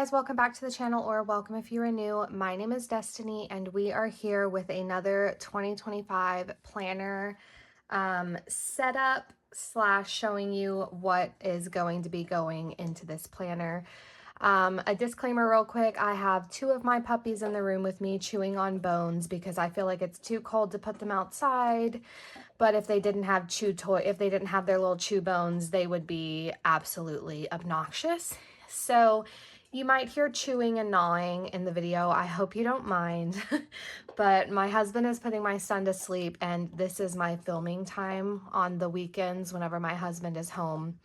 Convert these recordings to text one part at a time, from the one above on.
guys, welcome back to the channel, or welcome if you are new. My name is Destiny and we are here with another 2025 planner setup slash showing you what is going to be going into this planner. A disclaimer real quick, I have two of my puppies in the room with me chewing on bones because I feel like it's too cold to put them outside. But if they didn't have if they didn't have their little chew bones, they would be absolutely obnoxious. So you might hear chewing and gnawing in the video. I hope you don't mind. But my husband is putting my son to sleep, and this is my filming time on the weekends whenever my husband is home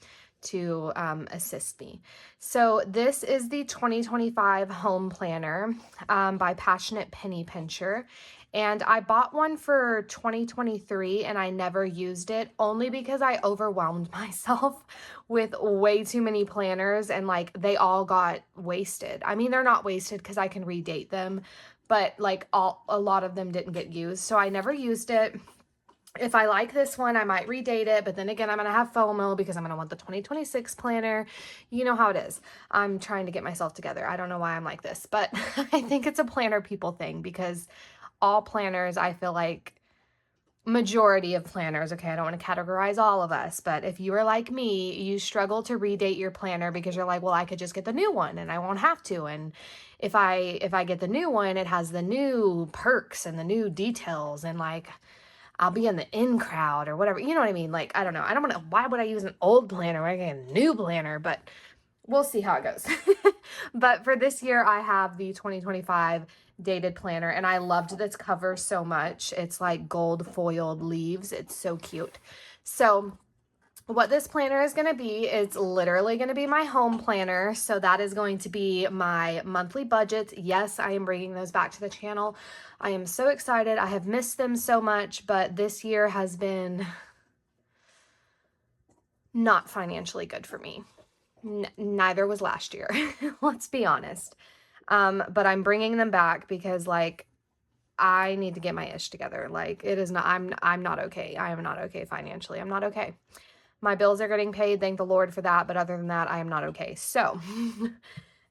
to assist me. So this is the 2025 home planner by Passionate Penny Pincher. And I bought one for 2023 and I never used it only because I overwhelmed myself with way too many planners, and like they all got wasted. I mean, they're not wasted because I can redate them, but like a lot of them didn't get used. So I never used it. If I like this one, I might redate it, but then again, I'm going to have FOMO because I'm going to want the 2026 planner. You know how it is. I'm trying to get myself together. I don't know why I'm like this, but I think it's a planner people thing because all planners, I feel like, majority of planners, okay, I don't want to categorize all of us, but if you are like me, you struggle to redate your planner because you're like, well, I could just get the new one and I won't have to. And if I get the new one, it has the new perks and the new details, and like I'll be in the in crowd or whatever. You know what I mean? Like, I don't know. I don't want to, why would I use an old planner when I get a new planner? But we'll see how it goes. But for this year, I have the 2025 dated planner, and I loved this cover so much. It's like gold foiled leaves. It's so cute. So what this planner is going to be, it's literally going to be my home planner. So that is going to be my monthly budgets. Yes, I am bringing those back to the channel. I am so excited. I have missed them so much, but this year has been not financially good for me. Neither was last year. Let's be honest. But I'm bringing them back because like I need to get my ish together. Like it is not, I'm not okay. I am not okay financially. I'm not okay. My bills are getting paid, thank the Lord for that, but other than that, I am not okay. So,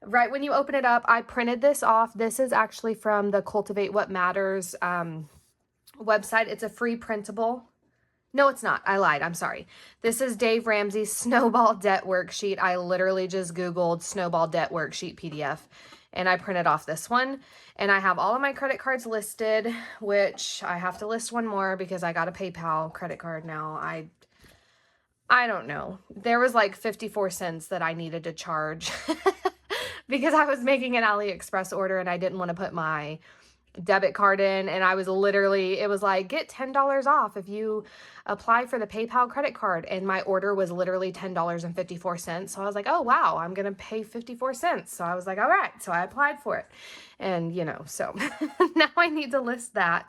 right when you open it up, I printed this off. This is actually from the Cultivate What Matters website. It's a free printable. No, it's not. I lied. I'm sorry. This is Dave Ramsey's Snowball Debt Worksheet. I literally just Googled Snowball Debt Worksheet PDF, and I printed off this one. And I have all of my credit cards listed, which I have to list one more because I got a PayPal credit card now. I don't know. There was like 54 cents that I needed to charge because I was making an AliExpress order and I didn't want to put my debit card in, and I was literally, it was like, get $10 off if you apply for the PayPal credit card, and my order was literally $10.54. So I was like, oh wow, I'm gonna pay 54 cents. So I was like, all right. So I applied for it, and you know, so now I need to list that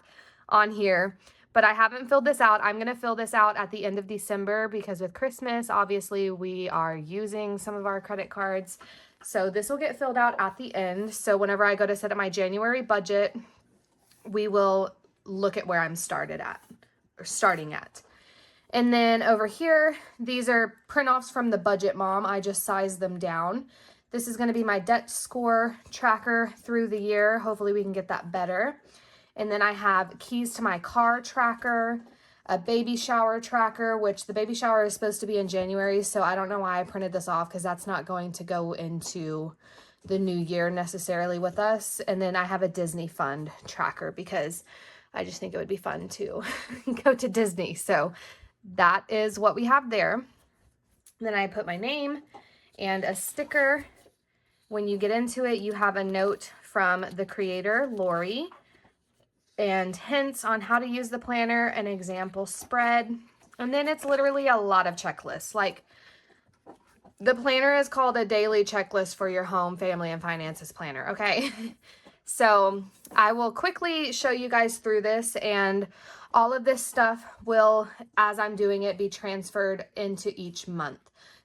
on here. But I haven't filled this out. I'm going to fill this out at the end of December because with Christmas, obviously, we are using some of our credit cards. So this will get filled out at the end. So whenever I go to set up my January budget, we will look at where I'm starting at. And then over here, these are print-offs from the Budget Mom. I just sized them down. This is going to be my debt score tracker through the year. Hopefully we can get that better. And then I have keys to my car tracker, a baby shower tracker, which the baby shower is supposed to be in January. So I don't know why I printed this off because that's not going to go into the new year necessarily with us. And then I have a Disney fund tracker because I just think it would be fun to go to Disney. So that is what we have there. And then I put my name and a sticker. When you get into it, you have a note from the creator, Lori, and hints on how to use the planner, an example spread. And then it's literally a lot of checklists. Like the planner is called a daily checklist for your home, family, and finances planner. Okay. So I will quickly show you guys through this, and all of this stuff will, as I'm doing it, be transferred into each month.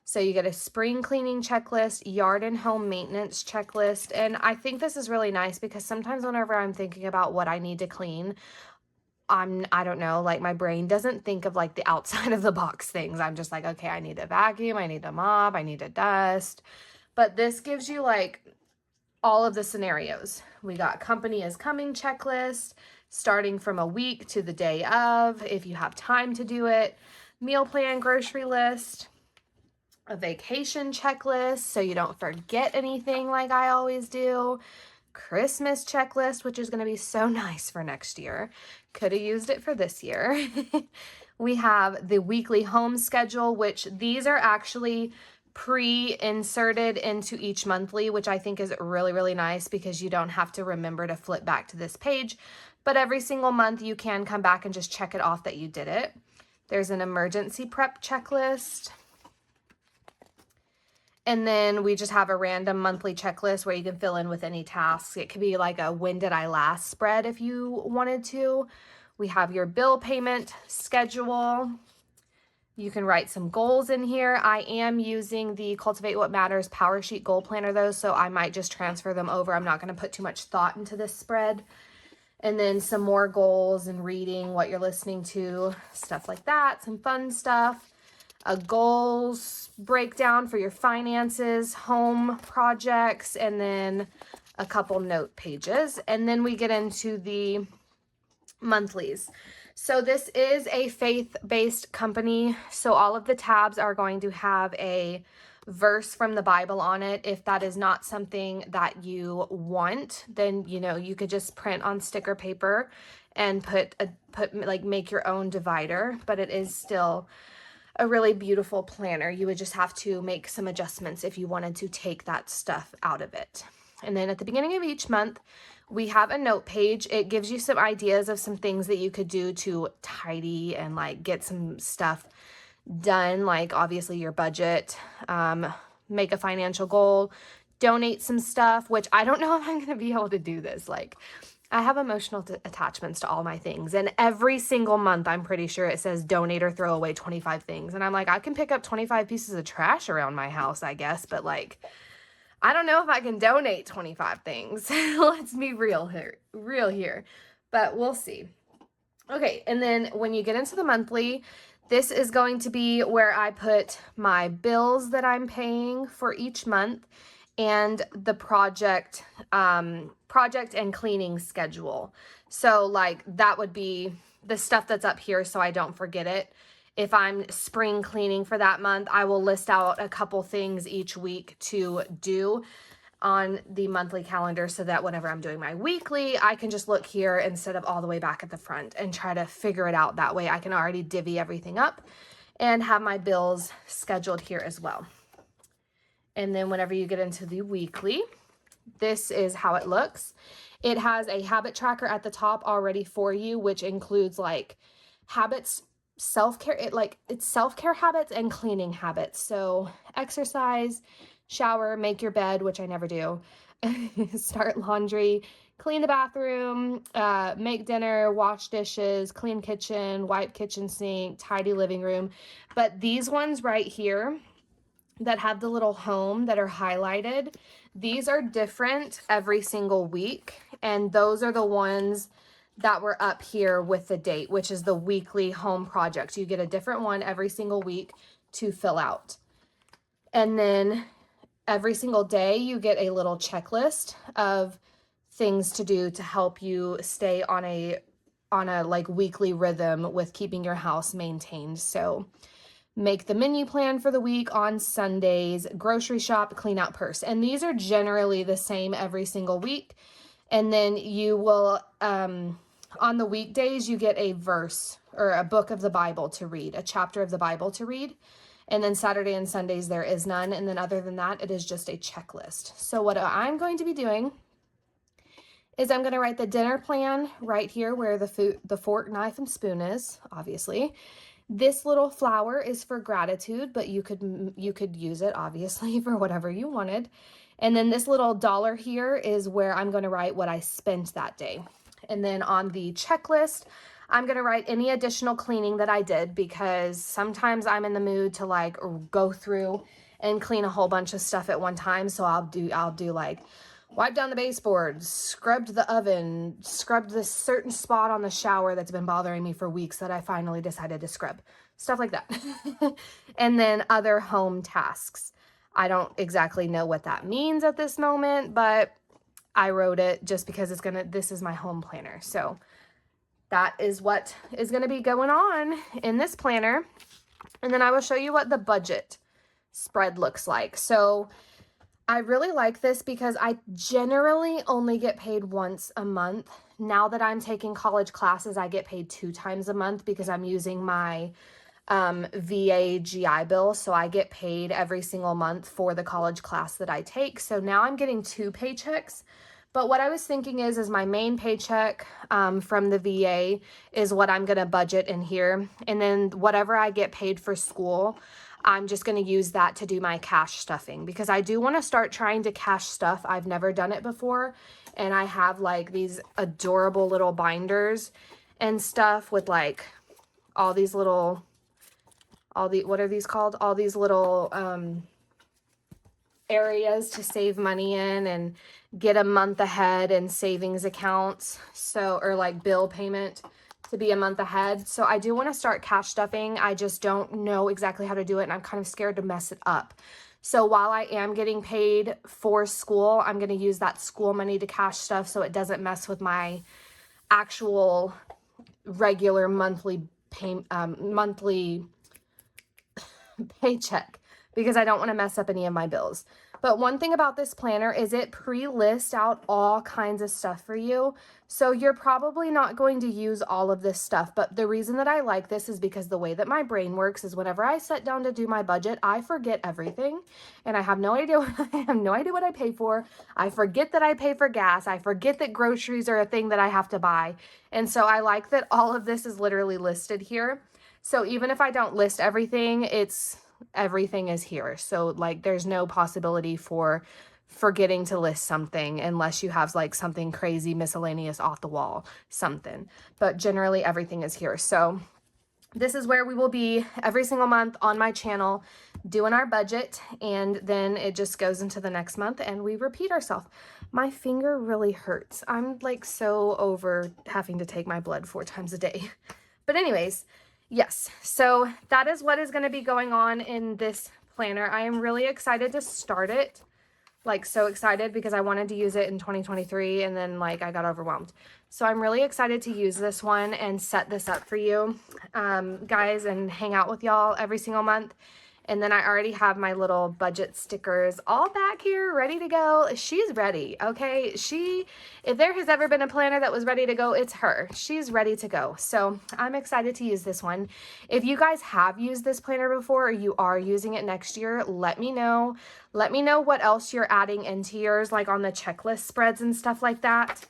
So you get a spring cleaning checklist, yard and home maintenance checklist. And I think this is really nice because sometimes whenever I'm thinking about what I need to clean, I don't know, like my brain doesn't think of like the outside of the box things. I'm just like, okay, I need to vacuum, I need to mop, I need to dust. But this gives you like all of the scenarios. We got company is coming checklist, starting from a week to the day of, if you have time to do it, meal plan, grocery list, a vacation checklist so you don't forget anything like I always do, Christmas checklist, which is going to be so nice for next year. Could have used it for this year. We have the weekly home schedule, which these are actually pre-inserted into each monthly, which I think is really, really nice because you don't have to remember to flip back to this page. But every single month you can come back and just check it off that you did it. There's an emergency prep checklist. And then we just have a random monthly checklist where you can fill in with any tasks. It could be like a when did I last spread if you wanted to. We have your bill payment schedule. You can write some goals in here. I am using the Cultivate What Matters Power Sheet Goal Planner though, so I might just transfer them over. I'm not going to put too much thought into this spread. And then some more goals and reading, what you're listening to, stuff like that, some fun stuff. A goals breakdown for your finances, home projects, and then a couple note pages. And then we get into the monthlies. So this is a faith-based company. So all of the tabs are going to have a verse from the Bible on it. If that is not something that you want, then you could just print on sticker paper and make your own divider, but it is still a really beautiful planner. You would just have to make some adjustments if you wanted to take that stuff out of it. And then at the beginning of each month, we have a note page. It gives you some ideas of some things that you could do to tidy and get some stuff done, like obviously your budget, make a financial goal, donate some stuff, which I don't know if I'm going to be able to do this. I have emotional attachments to all my things, and every single month I'm pretty sure it says donate or throw away 25 things, and I'm like, I can pick up 25 pieces of trash around my house, I guess, but I don't know if I can donate 25 things. Let's be real here, but we'll see. Okay, and then when you get into the monthly, this is going to be where I put my bills that I'm paying for each month and the project and cleaning schedule. So that would be the stuff that's up here so I don't forget it. If I'm spring cleaning for that month, I will list out a couple things each week to do on the monthly calendar so that whenever I'm doing my weekly, I can just look here instead of all the way back at the front and try to figure it out that way. I can already divvy everything up and have my bills scheduled here as well. And then whenever you get into the weekly, this is how it looks. It has a habit tracker at the top already for you, which includes habits, self-care. It's self-care habits and cleaning habits. So exercise, shower, make your bed, which I never do, start laundry, clean the bathroom, make dinner, wash dishes, clean kitchen, wipe kitchen sink, tidy living room. But these ones right here that have the little home that are highlighted, these are different every single week. And those are the ones that were up here with the date, which is the weekly home project. You get a different one every single week to fill out. And then every single day you get a little checklist of things to do to help you stay on a weekly rhythm with keeping your house maintained. So make the menu plan for the week on Sundays, grocery shop, clean out purse. And these are generally the same every single week. And then you will, on the weekdays, you get a verse or a book of the Bible to read, a chapter of the Bible to read. And then Saturday and Sundays, there is none. And then other than that, it is just a checklist. So what I'm going to be doing is I'm going to write the dinner plan right here where the fork, knife, and spoon is, obviously. This little flower is for gratitude, but you could use it obviously for whatever you wanted. And then this little dollar here is where I'm going to write what I spent that day. And then on the checklist, I'm going to write any additional cleaning that I did, because sometimes I'm in the mood to go through and clean a whole bunch of stuff at one time. So I'll do wipe down the baseboards, scrubbed the oven, scrubbed this certain spot on the shower that's been bothering me for weeks that I finally decided to scrub. Stuff like that. And then other home tasks. I don't exactly know what that means at this moment, but I wrote it just because this is my home planner. So that is what is going to be going on in this planner. And then I will show you what the budget spread looks like. So I really like this because I generally only get paid once a month. Now that I'm taking college classes, I get paid 2 times a month because I'm using my VA GI Bill. So I get paid every single month for the college class that I take. So now I'm getting 2 paychecks. But what I was thinking is my main paycheck from the VA is what I'm going to budget in here. And then whatever I get paid for school, I'm just going to use that to do my cash stuffing, because I do want to start trying to cash stuff. I've never done it before. And I have like these adorable little binders and stuff with like all these little, what are these called? All these little areas to save money in and get a month ahead and savings accounts. So, or like bill payment to be a month ahead. So I do want to start cash stuffing. I just don't know exactly how to do it, and I'm kind of scared to mess it up. So while I am getting paid for school, I'm going to use that school money to cash stuff so it doesn't mess with my actual regular monthly paycheck, because I don't want to mess up any of my bills. But one thing about this planner is it pre-lists out all kinds of stuff for you. So you're probably not going to use all of this stuff. But the reason that I like this is because the way that my brain works is whenever I sit down to do my budget, I forget everything. And I have no idea what I pay for. I forget that I pay for gas. I forget that groceries are a thing that I have to buy. And so I like that all of this is literally listed here. So even if I don't list everything, everything is here. So like there's no possibility for forgetting to list something unless you have like something crazy miscellaneous off the wall, something. But generally everything is here. So this is where we will be every single month on my channel doing our budget, and then it just goes into the next month and we repeat ourselves. My finger really hurts. I'm like so over having to take my blood 4 times a day. But anyways, yes, so that is what is going to be going on in this planner. I am really excited to start it, like so excited, because I wanted to use it in 2023 and then like I got overwhelmed. So I'm really excited to use this one and set this up for you guys and hang out with y'all every single month. And then I already have my little budget stickers all back here ready to go. She's ready, okay? If there has ever been a planner that was ready to go, it's her. She's ready to go. So I'm excited to use this one. If you guys have used this planner before or you are using it next year, let me know. Let me know what else you're adding into yours, like on the checklist spreads and stuff like that.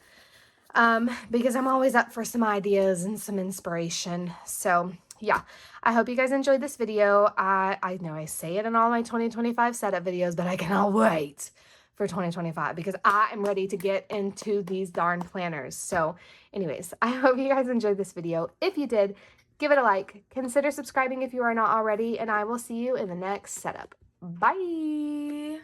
Because I'm always up for some ideas and some inspiration. So yeah, I hope you guys enjoyed this video. I know I say it in all my 2025 setup videos, but I cannot wait for 2025 because I am ready to get into these darn planners. So anyways, I hope you guys enjoyed this video. If you did, give it a like, consider subscribing if you are not already, and I will see you in the next setup. Bye.